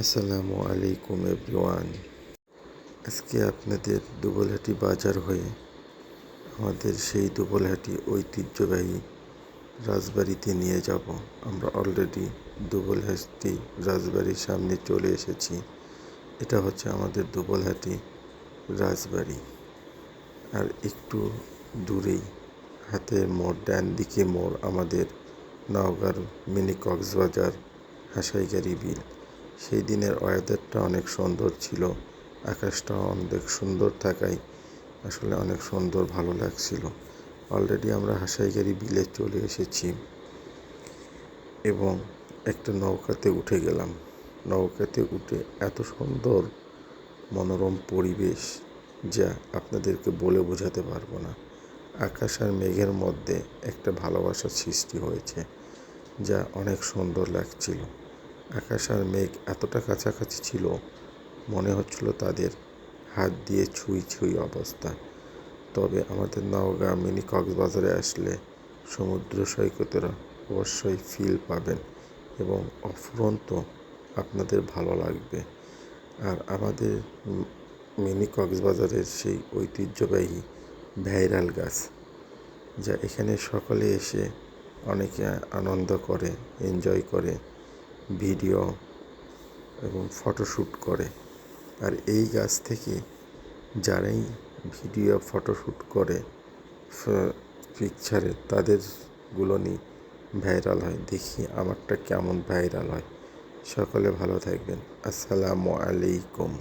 আসসালামু আলাইকুম এভরিওয়ান। আজকে আপনাদের দুবলহাটি বাজার হয়ে আমাদের সেই দুবলহাটি ঐতিহ্যবাহী রাজবাড়িতে নিয়ে যাব। আমরা অলরেডি দুবলহাটি রাজবাড়ির সামনে চলে এসেছি। এটা হচ্ছে আমাদের দুবলহাটি রাজবাড়ি। আর একটু দূরেই হাতের মোড়, ডান দিকে মোড় আমাদের নওগাঁর মিনি কক্সবাজার হাসাইগাড়ি বিল। সেই দিনের ওয়েদারটা অনেক সুন্দর ছিল, আকাশটা অনেক সুন্দর থাকায় আসলে অনেক সুন্দর ভালো লাগছিল। অলরেডি আমরা হাসাইগাড়ি বিলে চলে এসেছি এবং একটা নৌকাতে উঠে গেলাম। নৌকাতে উঠে এত সুন্দর মনোরম পরিবেশ যা আপনাদেরকে বলে বোঝাতে পারবো না। আকাশ আর মেঘের মধ্যে একটা ভালোবাসার সৃষ্টি হয়েছে, যা অনেক সুন্দর লাগছিল। আকাশ আর মেঘ এতটা কাছাকাছি ছিল, মনে হচ্ছিল তাদের হাত দিয়ে ছুঁই ছুঁই অবস্থা। তবে আমাদের নওগাঁ মিনি কক্সবাজারে আসলে সমুদ্র সৈকতের অবশ্যই ফিল পাবেন এবং অফুরন্ত আপনাদের ভালো লাগবে। আর আমাদের মিনি কক্সবাজারের সেই ঐতিহ্যবাহী ভাইরাল গাছ, যা এখানে সকলে এসে অনেকে আনন্দ করে, এনজয় করে, ভিডিও এবং ফটোশ্যুট করে। আর এই গাছ থেকে যারাই ভিডিও ফটোশ্যুট করে পিকচারে তাদেরগুলো নিয়ে ভাইরাল হয়। দেখি আমারটা কেমন ভাইরাল হয়। সকলে ভালো থাকবেন। আসসালামু আলাইকুম।